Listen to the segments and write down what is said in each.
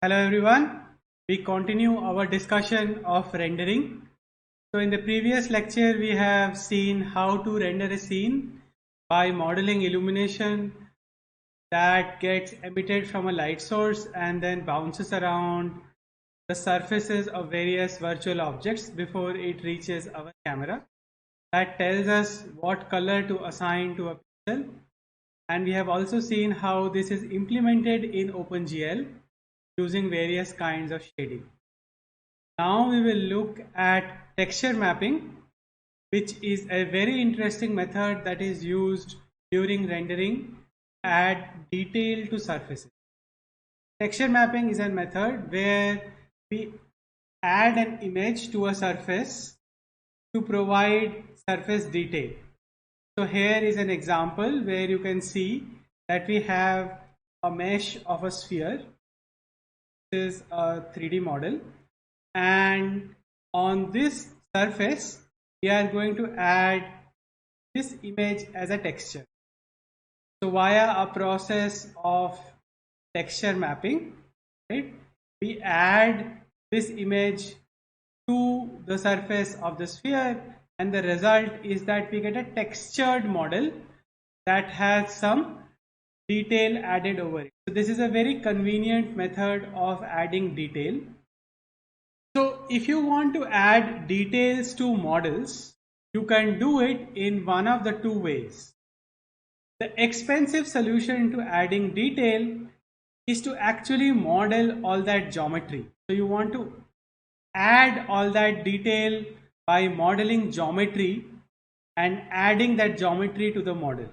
Hello everyone. We continue our discussion of rendering. So in the previous lecture we have seen how to render a scene by modeling illumination that gets emitted from a light source and then bounces around the surfaces of various virtual objects before it reaches our camera. That tells us what color to assign to a pixel, and we have also seen how this is implemented in OpenGL using various kinds of shading. Now we will look at texture mapping, which is a very interesting method that is used during rendering to add detail to surfaces. Texture mapping is a method where we add an image to a surface to provide surface detail. So here is an example where you can see that we have a mesh of a sphere. This is a 3D model, and on this surface we are going to add this image as a texture. So via a process of texture mapping, right, we add this image to the surface of the sphere, and the result is that we get a textured model that has some detail added over it. So this is a very convenient method of adding detail. So if you want to add details to models, you can do it in one of the two ways. The expensive solution to adding detail is to actually model all that geometry. So you want to add all that detail by modeling geometry and adding that geometry to the model.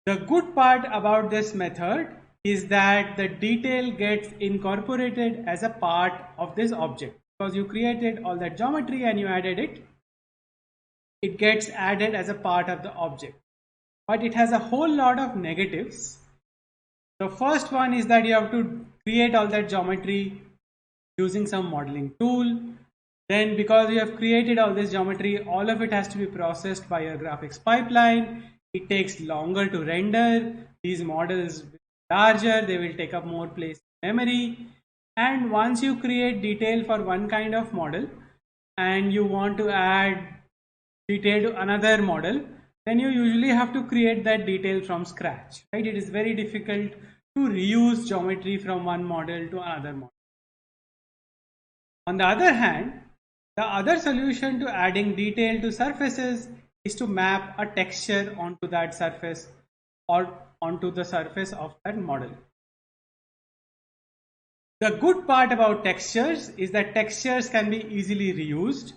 The good part about this method is that the detail gets incorporated as a part of this object. Because you created all that geometry and you added it, it gets added as a part of the object. But it has a whole lot of negatives. The first one is that you have to create all that geometry using some modeling tool. Then because you have created all this geometry, all of it has to be processed by a graphics pipeline. It takes longer to render. These models larger, they will take up more place in memory. And once you create detail for one kind of model and you want to add detail to another model, then you usually have to create that detail from scratch, right? It is very difficult to reuse geometry from one model to another model. On the other hand, the other solution to adding detail to surfaces is to map a texture onto that surface or onto the surface of that model. The good part about textures is that textures can be easily reused.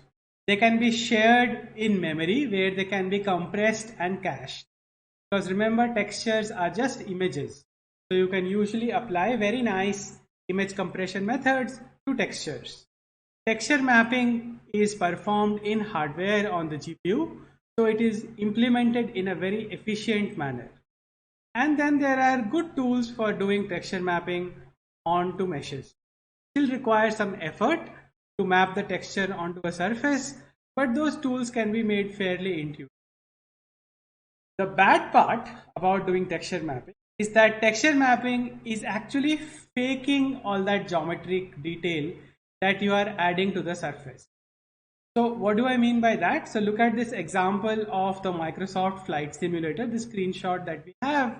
They can be shared in memory where they can be compressed and cached. Because remember, textures are just images. So you can usually apply very nice image compression methods to textures. Texture mapping is performed in hardware on the GPU, so it is implemented in a very efficient manner. And then there are good tools for doing texture mapping onto meshes. Still requires some effort to map the texture onto a surface, but those tools can be made fairly intuitive. The bad part about doing texture mapping is that texture mapping is actually faking all that geometric detail that you are adding to the surface. So what do I mean by that? So look at this example of the Microsoft Flight Simulator, this screenshot that we have.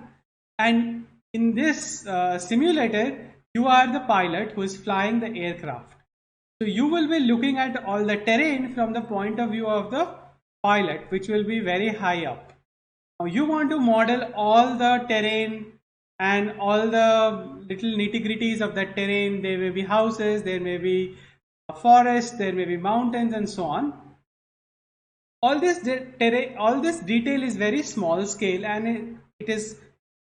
And in this simulator, you are the pilot who is flying the aircraft. So you will be looking at all the terrain from the point of view of the pilot, which will be very high up. Now you want to model all the terrain and all the little nitty-gritties of that terrain. There may be houses, there may be a forest, there may be mountains, and so on. All this detail is very small scale, and it is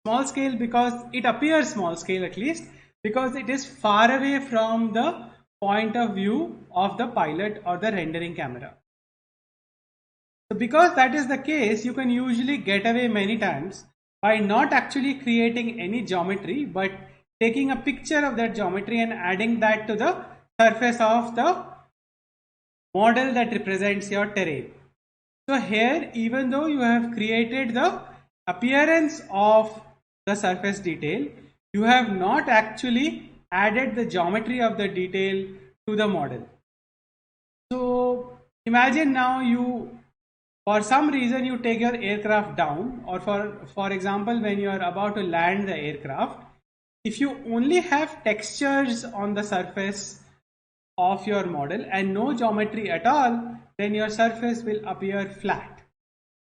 small scale because it appears small scale, at least because it is far away from the point of view of the pilot or the rendering camera. So because that is the case, you can usually get away many times by not actually creating any geometry, but taking a picture of that geometry and adding that to the surface of the model that represents your terrain. So here, even though you have created the appearance of the surface detail, You have not actually added the geometry of the detail to the model. So imagine now you, for some reason, you take your aircraft down, or for example, when you are about to land the aircraft, if you only have textures on the surface of your model and no geometry at all, then your surface will appear flat.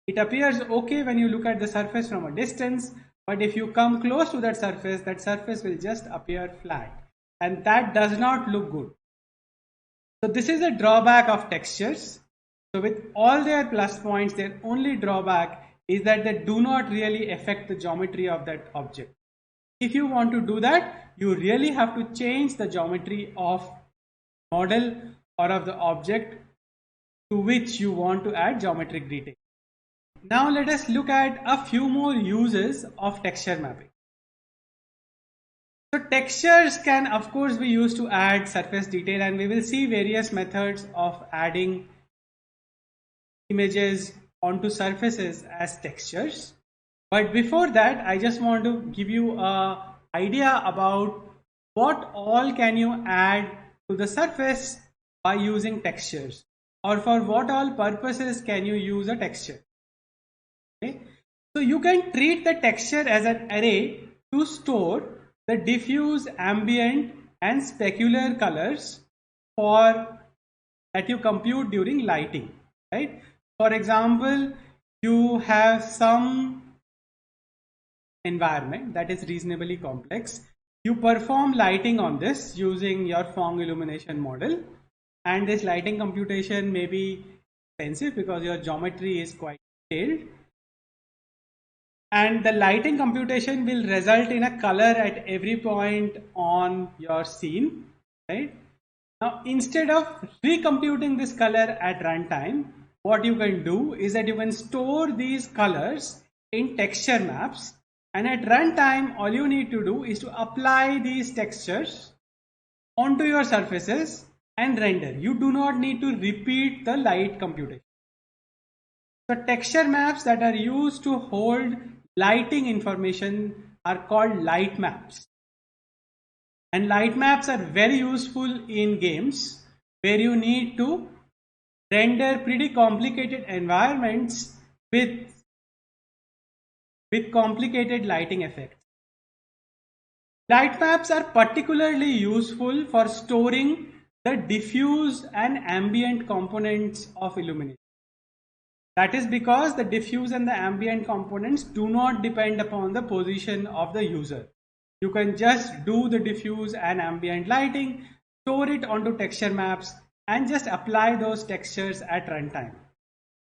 It appears okay when you look at the surface from a distance, but if you come close to that surface will just appear flat, and that does not look good. So this is a drawback of textures. So with all their plus points, their only drawback is that they do not really affect the geometry of that object. If you want to do that, you really have to change the geometry of model or of the object to which you want to add geometric detail. Now let us look at a few more uses of texture mapping. So textures can of course be used to add surface detail, and we will see various methods of adding images onto surfaces as textures. But before that, I just want to give you an idea about what all can you add to the surface by using textures, or for what all purposes can you use a texture. Okay? So you can treat the texture as an array to store the diffuse, ambient and specular colors for that you compute during lighting, right? For example, you have some environment that is reasonably complex. You perform lighting on this using your Phong illumination model, and this lighting computation may be expensive because your geometry is quite detailed, and the lighting computation will result in a color at every point on your scene, right? Now instead of recomputing this color at runtime, what you can do is that you can store these colors in texture maps, and at runtime all you need to do is to apply these textures onto your surfaces and render. You do not need to repeat the light computation. So texture maps that are used to hold lighting information are called light maps. And light maps are very useful in games where you need to render pretty complicated environments with complicated lighting effects. Light maps are particularly useful for storing the diffuse and ambient components of illumination. That is because the diffuse and the ambient components do not depend upon the position of the user. You can just do the diffuse and ambient lighting, store it onto texture maps, and just apply those textures at runtime.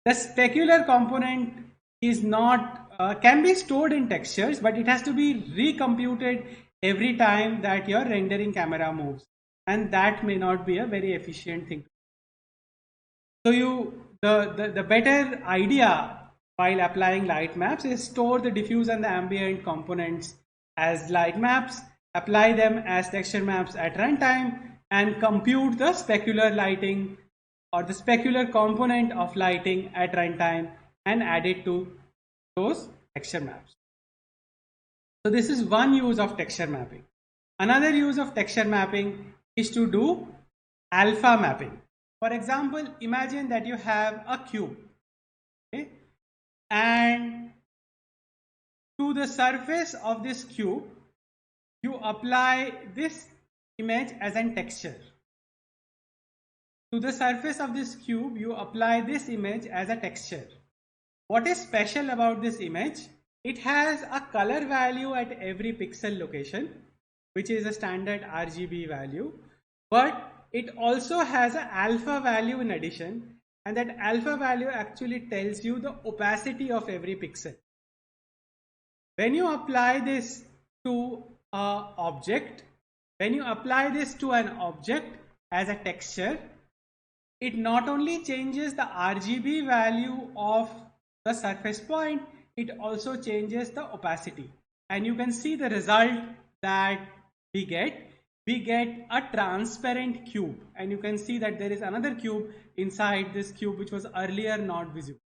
The specular component is not can be stored in textures, but it has to be recomputed every time that your rendering camera moves, and that may not be a very efficient thing. So the better idea while applying light maps is store the diffuse and the ambient components as light maps, apply them as texture maps at runtime, and compute the specular lighting or the specular component of lighting at runtime and add it to those texture maps. So this is one use of texture mapping. Another use of texture mapping is to do alpha mapping. For example, imagine that you have a cube, okay? And to the surface of this cube, you apply this image as a texture. To the surface of this cube, you apply this image as a texture. What is special about this image? It has a color value at every pixel location, which is a standard RGB value, but it also has an alpha value in addition, and that alpha value actually tells you the opacity of every pixel. When you apply this to an object, as a texture, it not only changes the RGB value of the surface point, it also changes the opacity. And you can see the result that we get. We get a transparent cube, and you can see that there is another cube inside this cube which was earlier not visible.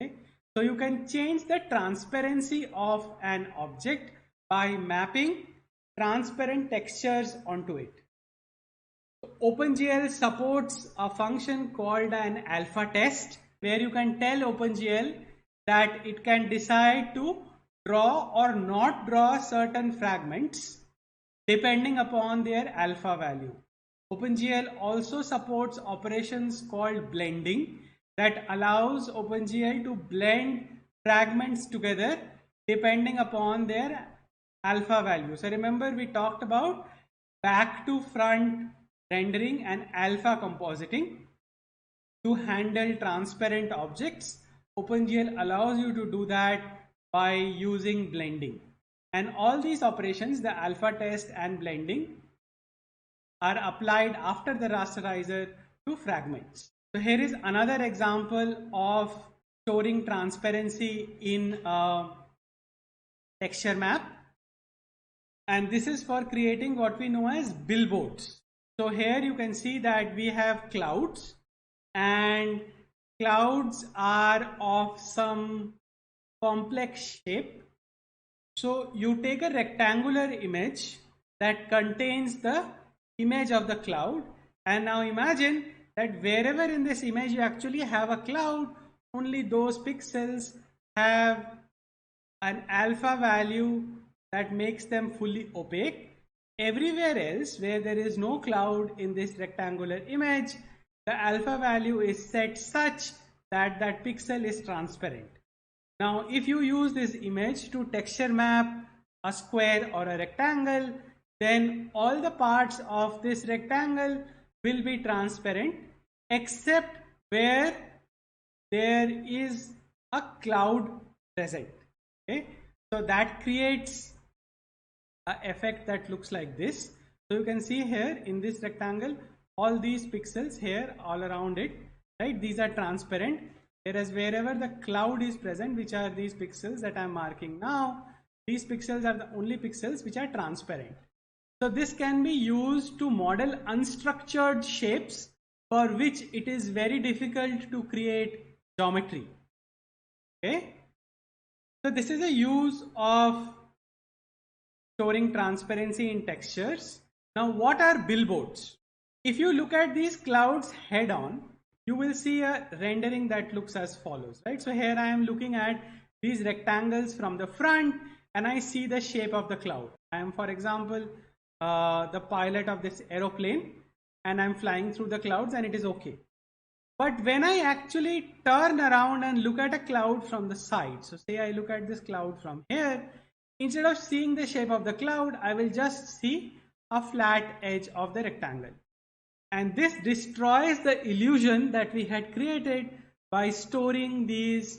Okay? So you can change the transparency of an object by mapping transparent textures onto it. OpenGL supports a function called an alpha test, where you can tell OpenGL that it can decide to draw or not draw certain fragments depending upon their alpha value. OpenGL also supports operations called blending that allows OpenGL to blend fragments together depending upon their alpha value. So remember, we talked about back to front rendering and alpha compositing to handle transparent objects. OpenGL allows you to do that by using blending. And all these operations, the alpha test and blending, are applied after the rasterizer to fragments. So here is another example of storing transparency in a texture map. And this is for creating what we know as billboards. So here you can see that we have clouds, and clouds are of some complex shape. So you take a rectangular image that contains the image of the cloud, and now imagine that wherever in this image you actually have a cloud, only those pixels have an alpha value that makes them fully opaque. Everywhere else where there is no cloud in this rectangular image, the alpha value is set such that that pixel is transparent. Now, if you use this image to texture map a square or a rectangle, then all the parts of this rectangle will be transparent except where there is a cloud present. Okay, so that creates an effect that looks like this. So you can see here in this rectangle, all these pixels here all around it, right? These are transparent. Whereas wherever the cloud is present, which are these pixels that I'm marking now, these pixels are the only pixels which are transparent. So this can be used to model unstructured shapes for which it is very difficult to create geometry. Okay. So this is a use of storing transparency in textures. Now, what are billboards? If you look at these clouds head on, you will see a rendering that looks as follows, right? So here I am looking at these rectangles from the front and I see the shape of the cloud. I am, for example, the pilot of this aeroplane and I'm flying through the clouds and it is okay. But when I actually turn around and look at a cloud from the side, so say I look at this cloud from here, instead of seeing the shape of the cloud, I will just see a flat edge of the rectangle. And this destroys the illusion that we had created by storing these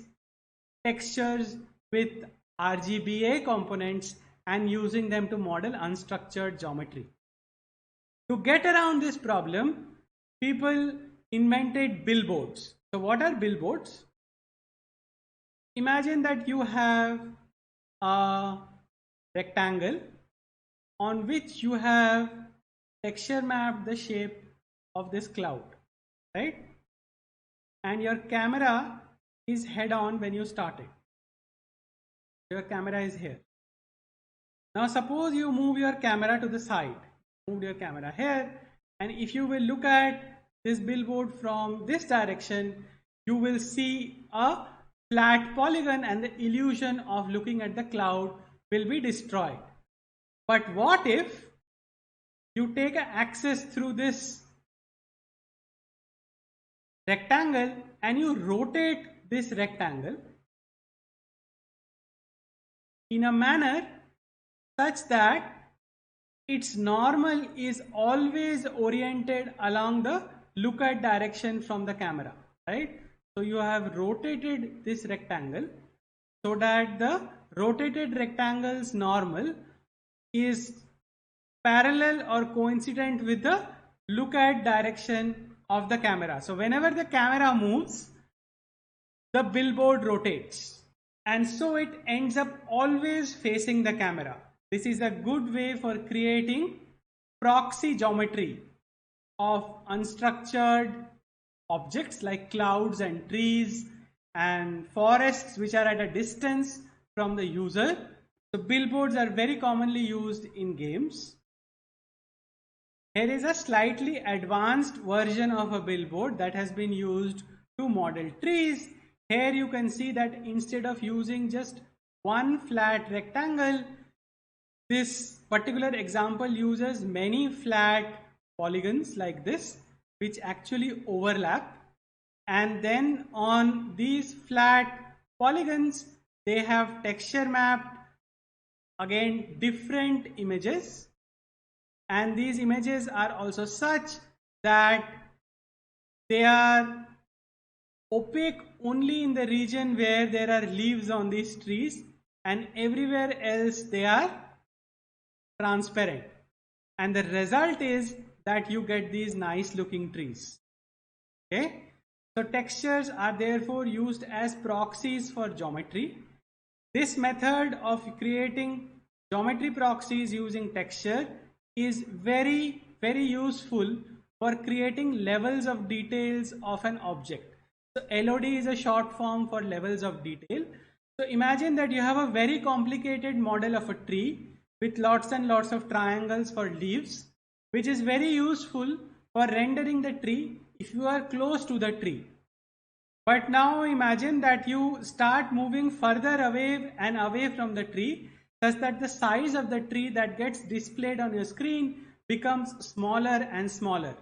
textures with RGBA components and using them to model unstructured geometry. To get around this problem, people invented billboards. So what are billboards? Imagine that you have a rectangle on which you have texture mapped the shape of this cloud, right? And your camera is head on when you start it. Your camera is here. Now suppose you move your camera to the side, move your camera here, and if you will look at this billboard from this direction, you will see a flat polygon and the illusion of looking at the cloud will be destroyed. But what if you take an axis through this rectangle and you rotate this rectangle in a manner such that its normal is always oriented along the look at direction from the camera, right? So you have rotated this rectangle so that the rotated rectangle's normal is parallel or coincident with the look at direction of the camera. So whenever the camera moves, the billboard rotates, and so it ends up always facing the camera. This is a good way for creating proxy geometry of unstructured objects like clouds and trees and forests which are at a distance from the user, So billboards are very commonly used in games. Here is a slightly advanced version of a billboard that has been used to model trees. Here you can see that instead of using just one flat rectangle, this particular example uses many flat polygons like this, which actually overlap. And then on these flat polygons, they have texture mapped, again, different images. And these images are also such that they are opaque only in the region where there are leaves on these trees, and everywhere else they are transparent. And the result is that you get these nice looking trees. Okay, so textures are therefore used as proxies for geometry. This method of creating geometry proxies using texture is very useful for creating levels of details of an object. So LOD is a short form for levels of detail. So imagine that you have a very complicated model of a tree with lots and lots of triangles for leaves, which is very useful for rendering the tree if you are close to the tree. But now imagine that you start moving further away and away from the tree, such that the size of the tree that gets displayed on your screen becomes smaller and smaller.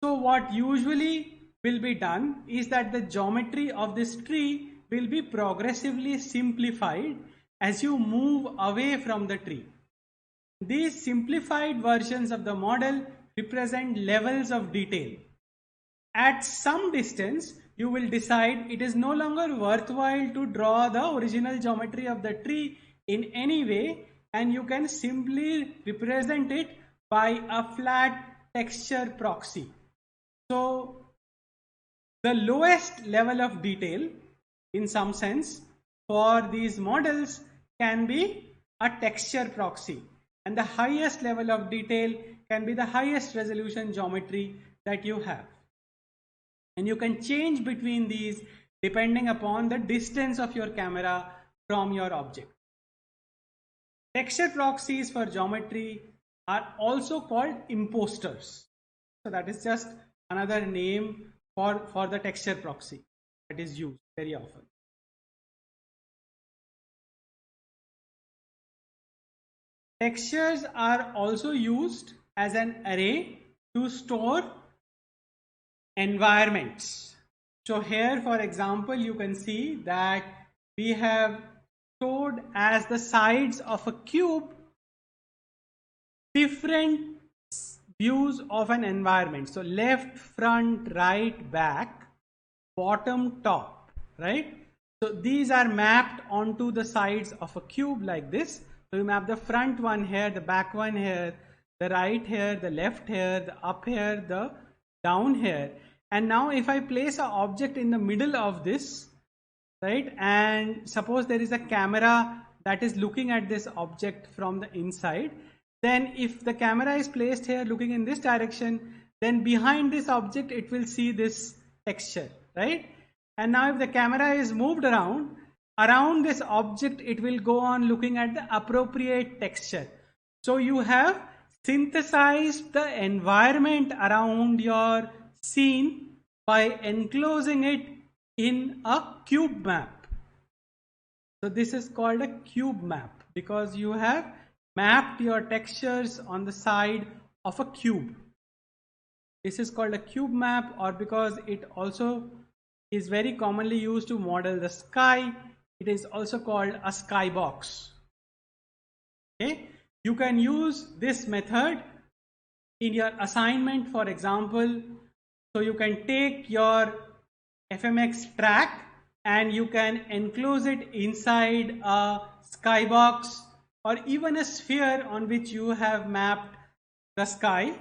So what usually will be done is that the geometry of this tree will be progressively simplified as you move away from the tree. These simplified versions of the model represent levels of detail. At some distance, you will decide it is no longer worthwhile to draw the original geometry of the tree in any way, and you can simply represent it by a flat texture proxy. So the lowest level of detail, in some sense, for these models can be a texture proxy, and the highest level of detail can be the highest resolution geometry that you have. And you can change between these depending upon the distance of your camera from your object. Texture proxies for geometry are also called imposters. So that is just another name for the texture proxy that is used very often. Textures are also used as an array to store environments. So here, for example, you can see that we have stored as the sides of a cube different views of an environment. So left, front, right, back, bottom, top, right? So these are mapped onto the sides of a cube like this. So you map the front one here, the back one here, the right here, the left here, the up here, the down here. And now if I place an object in the middle of this, right, and suppose there is a camera that is looking at this object from the inside, then if the camera is placed here looking in this direction, then behind this object it will see this texture, right? And now if the camera is moved around this object, it will go on looking at the appropriate texture. So you have synthesized the environment around your scene by enclosing it in a cube map. So this is called a cube map because you have mapped your textures on the side of a cube. This is called a cube map, or because it also is very commonly used to model the sky, it is also called a skybox. Okay, you can use this method in your assignment, for example. So you can take your FMX track and you can enclose it inside a skybox or even a sphere on which you have mapped the sky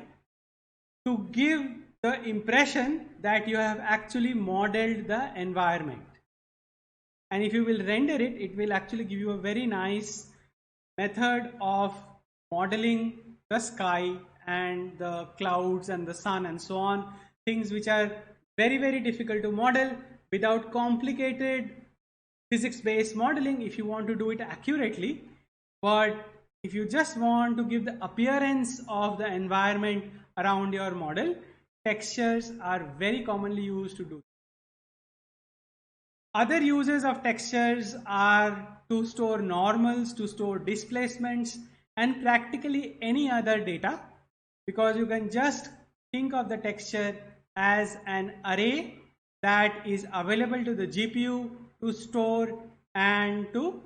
to give the impression that you have actually modeled the environment. And if you will render it, it will actually give you a very nice method of modeling the sky and the clouds and the sun and so on, things which are very difficult to model without complicated physics-based modeling if you want to do it accurately, but if you just want to give the appearance of the environment around your model, textures are very commonly used to do. Other uses of textures are to store normals, to store displacements, and practically any other data, because you can just think of the texture as an array that is available to the GPU to store and to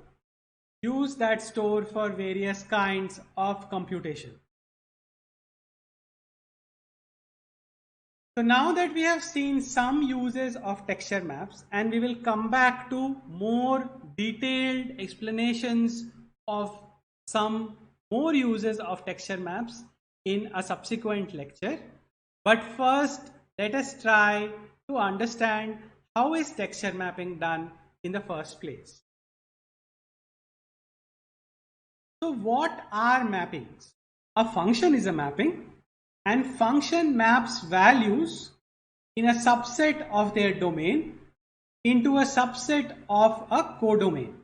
use that store for various kinds of computation. So now that we have seen some uses of texture maps, and we will come back to more detailed explanations of some more uses of texture maps in a subsequent lecture. But first, let us try to understand how is texture mapping done in the first place. So what are mappings? A function is a mapping, and function maps values in a subset of their domain into a subset of a codomain.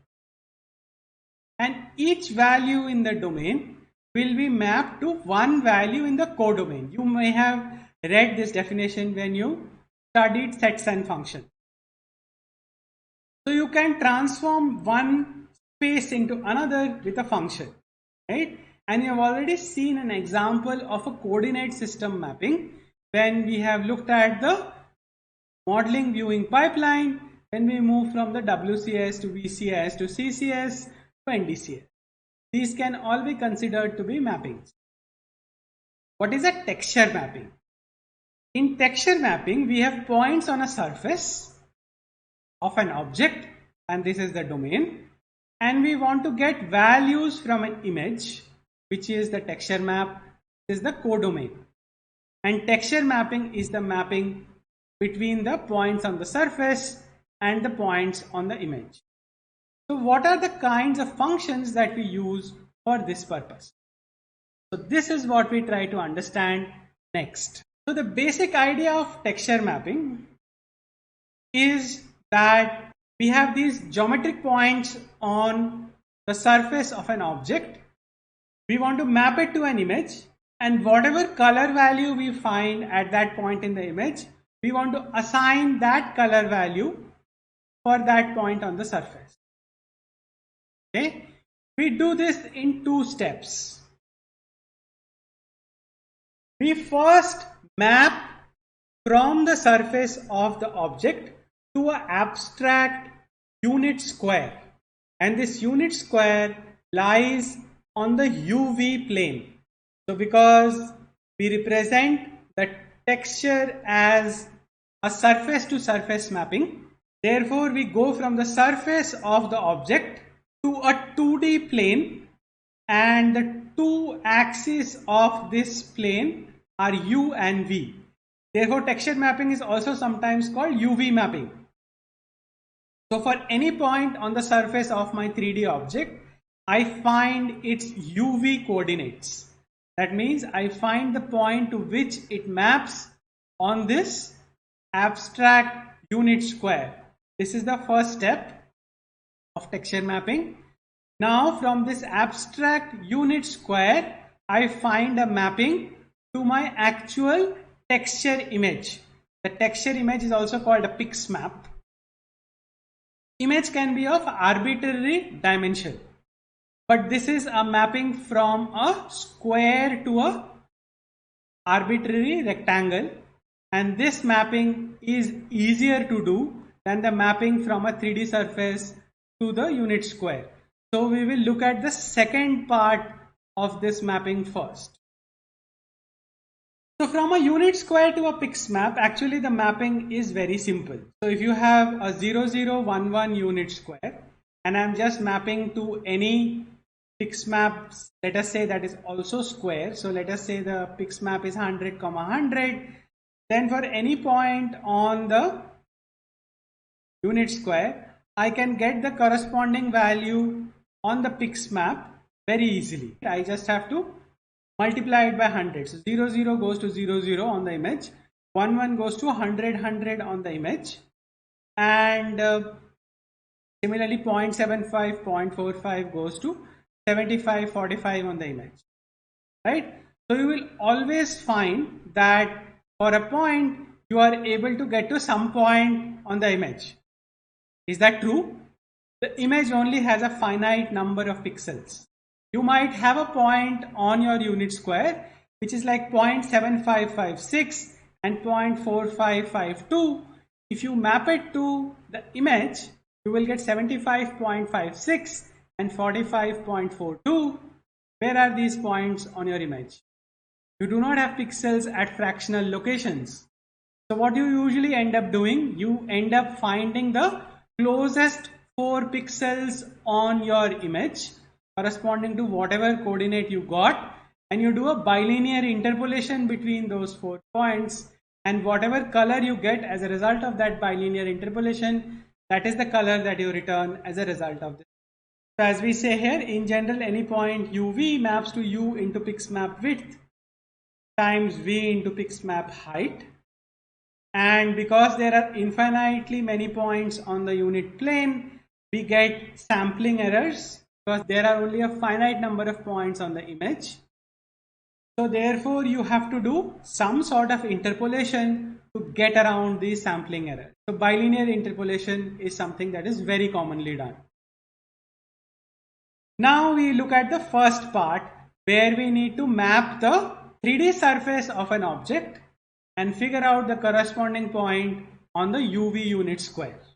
And each value in the domain will be mapped to one value in the codomain. You may have read this definition when you studied sets and functions. So you can transform one space into another with a function, right? And you have already seen an example of a coordinate system mapping when we have looked at the modeling viewing pipeline, when we move from the WCS to VCS to CCS to NDCS. These can all be considered to be mappings. What is a texture mapping? In texture mapping, we have points on a surface of an object, and this is the domain, and we want to get values from an image, which is the texture map, is the codomain. And texture mapping is the mapping between the points on the surface and the points on the image. So what are the kinds of functions that we use for this purpose? So this is what we try to understand next. So the basic idea of texture mapping is that we have these geometric points on the surface of an object. We want to map it to an image, and whatever color value we find at that point in the image, we want to assign that color value for that point on the surface. Okay, we do this in two steps. We first map from the surface of the object to an abstract unit square, and this unit square lies on the UV plane. So because we represent the texture as a surface to surface mapping, therefore we go from the surface of the object to a 2D plane, and the two axes of this plane are U and V. Therefore texture mapping is also sometimes called UV mapping. So for any point on the surface of my 3D object, I find its UV coordinates. That means I find the point to which it maps on this abstract unit square. This is the first step of texture mapping. Now from this abstract unit square, I find a mapping to my actual texture image. The texture image is also called a pix map. Image can be of arbitrary dimension, but this is a mapping from a square to a arbitrary rectangle, and this mapping is easier to do than the mapping from a 3D surface to the unit square. So we will look at the second part of this mapping first. So from a unit square to a pix map, actually the mapping is very simple. So if you have a 0011 unit square, and I'm just mapping to any pix map, let us say that is also square. So let us say the pix map is 100, 100. Then for any point on the unit square, I can get the corresponding value on the pix map very easily. I just have to multiply it by 100. So 00 goes to 00 on the image, 11 goes to 100, 100 on the image, and Similarly, 0.75, 0.45 goes to 75, 45 on the image, right? So you will always find that for a point, you are able to get to some point on the image. Is that true? The image only has a finite number of pixels. You might have a point on your unit square, which is like 0.7556 and 0.4552. If you map it to the image, you will get 75.56 and 45.42. Where are these points on your image? You do not have pixels at fractional locations. So what you usually end up doing, you end up finding the closest 4 pixels on your image corresponding to whatever coordinate you got, and you do a bilinear interpolation between those 4 points, and whatever color you get as a result of that bilinear interpolation, that is the color that you return as a result of this. So as we say here, in general, any point uv maps to u into pixmap width times v into pixmap height. And because there are infinitely many points on the unit plane, we get sampling errors because there are only a finite number of points on the image. So therefore you have to do some sort of interpolation to get around the sampling error. So bilinear interpolation is something that is very commonly done. Now we look at the first part where we need to map the 3D surface of an object and figure out the corresponding point on the UV unit square.